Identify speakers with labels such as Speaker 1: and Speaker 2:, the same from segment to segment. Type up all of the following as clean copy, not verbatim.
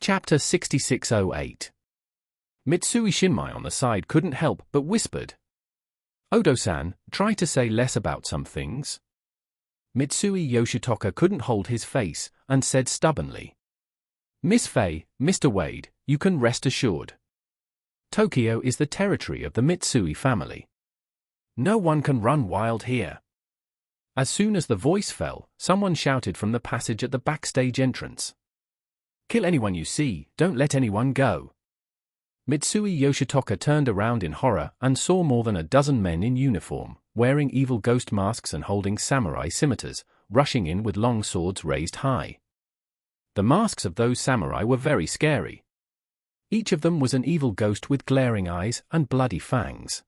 Speaker 1: Chapter 6608. Mitsui Shinmai on the side couldn't help but whispered. Odo-san, try to say less about some things. Mitsui Yoshitoka couldn't hold his face, and said stubbornly. Miss Faye, Mr. Wade, you can rest assured. Tokyo is the territory of the Mitsui family. No one can run wild here. As soon as the voice fell, someone shouted from the passage at the backstage entrance. Kill anyone you see, don't let anyone go. Mitsui Yoshitoka turned around in horror and saw more than a dozen men in uniform, wearing evil ghost masks and holding samurai scimitars, rushing in with long swords raised high. The masks of those samurai were very scary. Each of them was an evil ghost with glaring eyes and bloody fangs.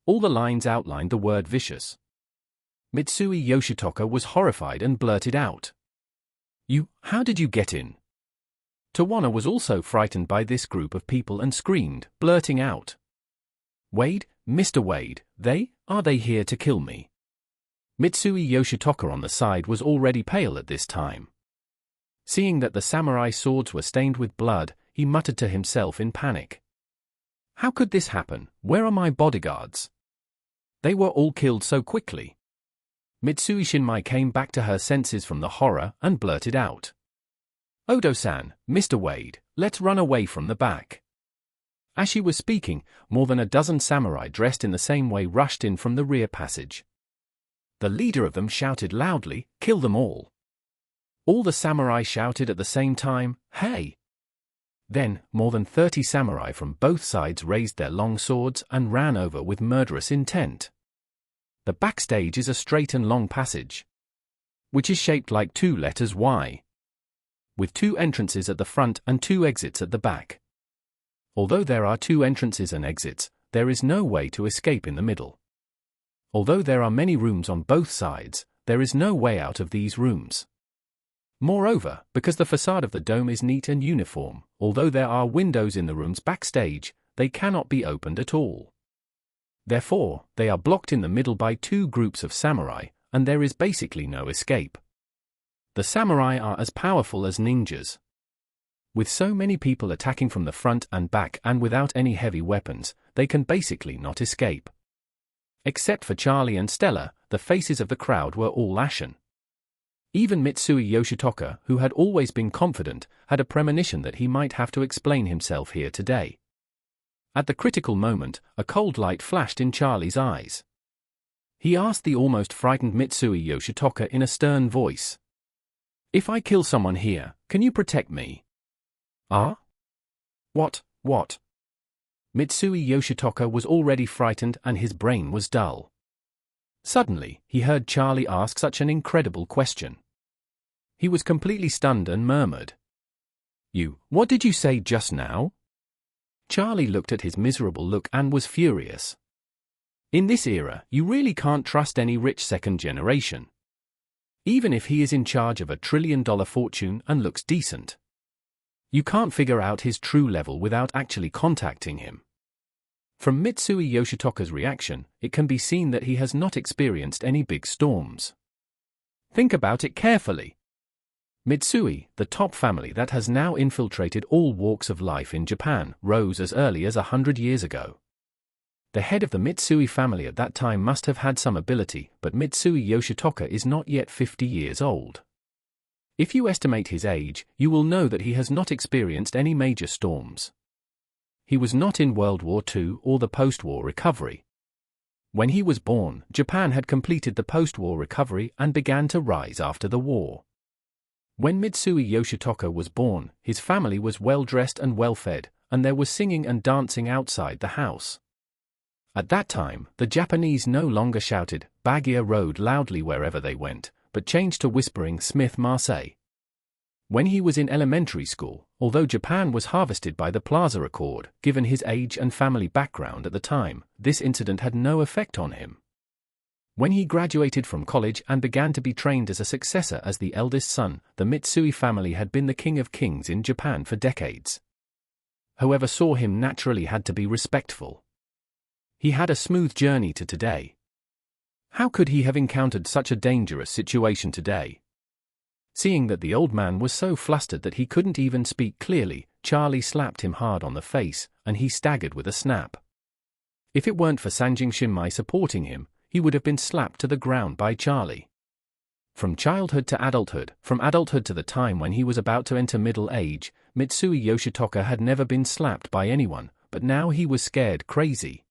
Speaker 1: All the lines outlined the word vicious. Mitsui Yoshitoka was horrified and blurted out. How did you get in? Tawana was also frightened by this group of people and screamed, blurting out. Wade, Mr. Wade, are they here to kill me? Mitsui Yoshitoka on the side was already pale at this time. Seeing that the samurai swords were stained with blood, he muttered to himself in panic. How could this happen? Where are my bodyguards? They were all killed so quickly. Mitsui Shinmai came back to her senses from the horror and blurted out. Odo-san, Mr. Wade, let's run away from the back. As she was speaking, more than a dozen samurai dressed in the same way rushed in from the rear passage. The leader of them shouted loudly, kill them all. All the samurai shouted at the same time, hey! Then, more than 30 samurai from both sides raised their long swords and ran over with murderous intent. The backstage is a straight and long passage, which is shaped like two letters Y, with 2 entrances at the front and 2 exits at the back. Although there are 2 entrances and exits, there is no way to escape in the middle. Although there are many rooms on both sides, there is no way out of these rooms. Moreover, because the facade of the dome is neat and uniform, although there are windows in the rooms backstage, they cannot be opened at all. Therefore, they are blocked in the middle by 2 groups of samurai, and there is basically no escape. The samurai are as powerful as ninjas. With so many people attacking from the front and back and without any heavy weapons, they can basically not escape. Except for Charlie and Stella, the faces of the crowd were all ashen. Even Mitsui Yoshitoka, who had always been confident, had a premonition that he might have to explain himself here today. At the critical moment, a cold light flashed in Charlie's eyes. He asked the almost frightened Mitsui Yoshitoka in a stern voice. If I kill someone here, can you protect me? Ah? What? Mitsui Yoshitoka was already frightened and his brain was dull. Suddenly, he heard Charlie ask such an incredible question. He was completely stunned and murmured. What did you say just now? Charlie looked at his miserable look and was furious. In this era, you really can't trust any rich second generation. Even if he is in charge of $1 trillion fortune and looks decent. You can't figure out his true level without actually contacting him. From Mitsui Yoshitoka's reaction, it can be seen that he has not experienced any big storms. Think about it carefully. Mitsui, the top family that has now infiltrated all walks of life in Japan, rose as early as 100 years ago. The head of the Mitsui family at that time must have had some ability, but Mitsui Yoshitoka is not yet 50 years old. If you estimate his age, you will know that he has not experienced any major storms. He was not in World War II or the post-war recovery. When he was born, Japan had completed the post-war recovery and began to rise after the war. When Mitsui Yoshitoka was born, his family was well-dressed and well-fed, and there was singing and dancing outside the house. At that time, the Japanese no longer shouted Baguio Road loudly wherever they went, but changed to whispering Smith Marseille. When he was in elementary school, although Japan was harvested by the Plaza Accord, given his age and family background at the time, this incident had no effect on him. When he graduated from college and began to be trained as a successor as the eldest son, the Mitsui family had been the king of kings in Japan for decades. Whoever saw him naturally had to be respectful. He had a smooth journey to today. How could he have encountered such a dangerous situation today? Seeing that the old man was so flustered that he couldn't even speak clearly, Charlie slapped him hard on the face, and he staggered with a snap. If it weren't for Sanjing Shinmai supporting him, he would have been slapped to the ground by Charlie. From childhood to adulthood, from adulthood to the time when he was about to enter middle age, Mitsui Yoshitoka had never been slapped by anyone, but now he was scared crazy.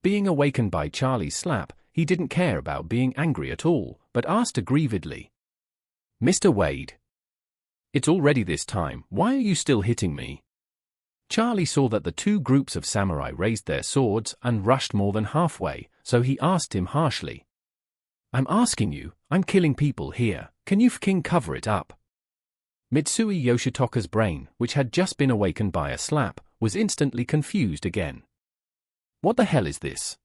Speaker 1: Being awakened by Charlie's slap, he didn't care about being angry at all, but asked aggrievedly, "Mr. Wade, it's already this time, why are you still hitting me?" Charlie saw that the two groups of samurai raised their swords and rushed more than halfway, so he asked him harshly, "I'm asking you, I'm killing people here, can you f***ing cover it up?" Mitsui Yoshitoka's brain, which had just been awakened by a slap, was instantly confused again. What the hell is this?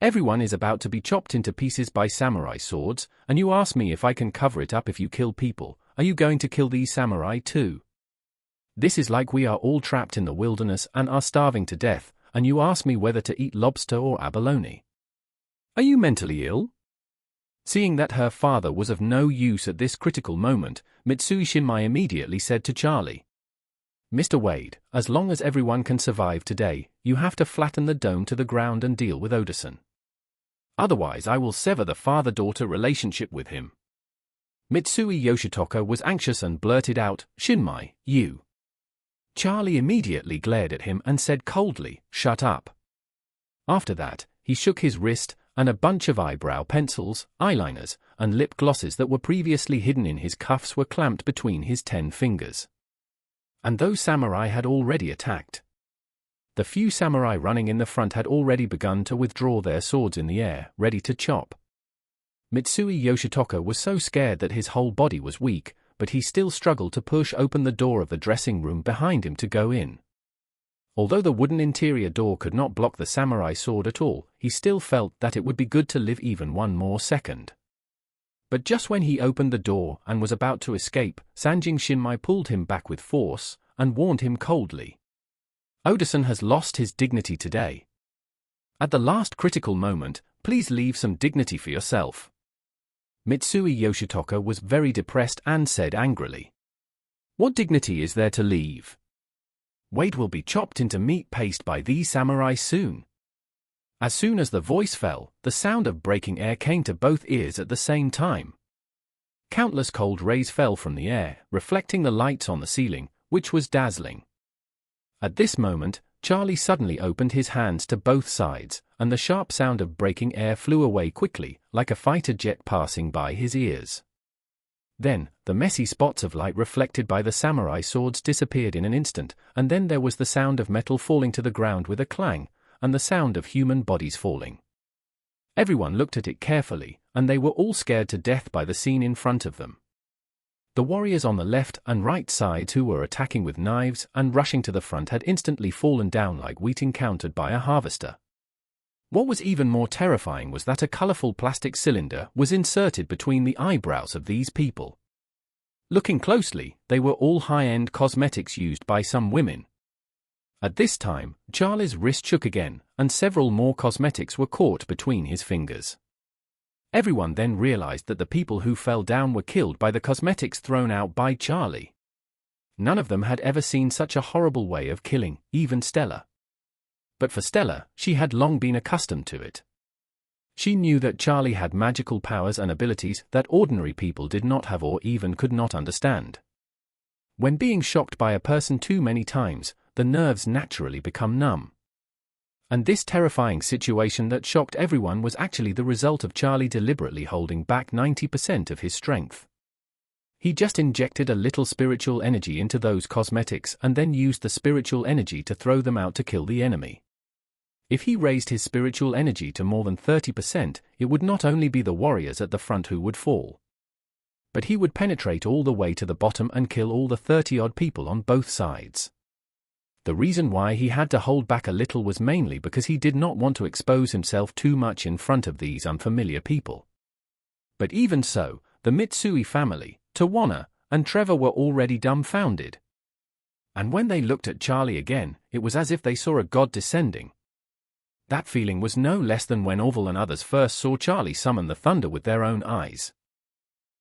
Speaker 1: Everyone is about to be chopped into pieces by samurai swords, and you ask me if I can cover it up if you kill people. Are you going to kill these samurai too? This is like we are all trapped in the wilderness and are starving to death, and you ask me whether to eat lobster or abalone. Are you mentally ill? Seeing that her father was of no use at this critical moment, Mitsui Shinmai immediately said to Charlie, "Mr. Wade, as long as everyone can survive today, you have to flatten the dome to the ground and deal with Oda-san. Otherwise I will sever the father-daughter relationship with him." Mitsui Yoshitoka was anxious and blurted out, "Shinmai, you." Charlie immediately glared at him and said coldly, "Shut up." After that, he shook his wrist, and a bunch of eyebrow pencils, eyeliners, and lip glosses that were previously hidden in his cuffs were clamped between his 10 fingers. And those samurai had already attacked. The few samurai running in the front had already begun to withdraw their swords in the air, ready to chop. Mitsui Yoshitoka was so scared that his whole body was weak, but he still struggled to push open the door of the dressing room behind him to go in. Although the wooden interior door could not block the samurai sword at all, he still felt that it would be good to live even one more second. But just when he opened the door and was about to escape, Sanjing Shinmai pulled him back with force and warned him coldly. "Oda-san has lost his dignity today. At the last critical moment, please leave some dignity for yourself." Mitsui Yoshitoka was very depressed and said angrily, "What dignity is there to leave? Wade will be chopped into meat paste by these samurai soon." As soon as the voice fell, the sound of breaking air came to both ears at the same time. Countless cold rays fell from the air, reflecting the lights on the ceiling, which was dazzling. At this moment, Charlie suddenly opened his hands to both sides, and the sharp sound of breaking air flew away quickly, like a fighter jet passing by his ears. Then, the messy spots of light reflected by the samurai swords disappeared in an instant, and then there was the sound of metal falling to the ground with a clang, and the sound of human bodies falling. Everyone looked at it carefully, and they were all scared to death by the scene in front of them. The warriors on the left and right sides who were attacking with knives and rushing to the front had instantly fallen down like wheat encountered by a harvester. What was even more terrifying was that a colorful plastic cylinder was inserted between the eyebrows of these people. Looking closely, they were all high-end cosmetics used by some women. At this time, Charlie's wrist shook again, and several more cosmetics were caught between his fingers. Everyone then realized that the people who fell down were killed by the cosmetics thrown out by Charlie. None of them had ever seen such a horrible way of killing, even Stella. But for Stella, she had long been accustomed to it. She knew that Charlie had magical powers and abilities that ordinary people did not have or even could not understand. When being shocked by a person too many times, the nerves naturally become numb. And this terrifying situation that shocked everyone was actually the result of Charlie deliberately holding back 90% of his strength. He just injected a little spiritual energy into those cosmetics and then used the spiritual energy to throw them out to kill the enemy. If he raised his spiritual energy to more than 30%, it would not only be the warriors at the front who would fall, but he would penetrate all the way to the bottom and kill all the 30-odd people on both sides. The reason why he had to hold back a little was mainly because he did not want to expose himself too much in front of these unfamiliar people. But even so, the Mitsui family, Tawana, and Trevor were already dumbfounded. And when they looked at Charlie again, it was as if they saw a god descending. That feeling was no less than when Orville and others first saw Charlie summon the thunder with their own eyes.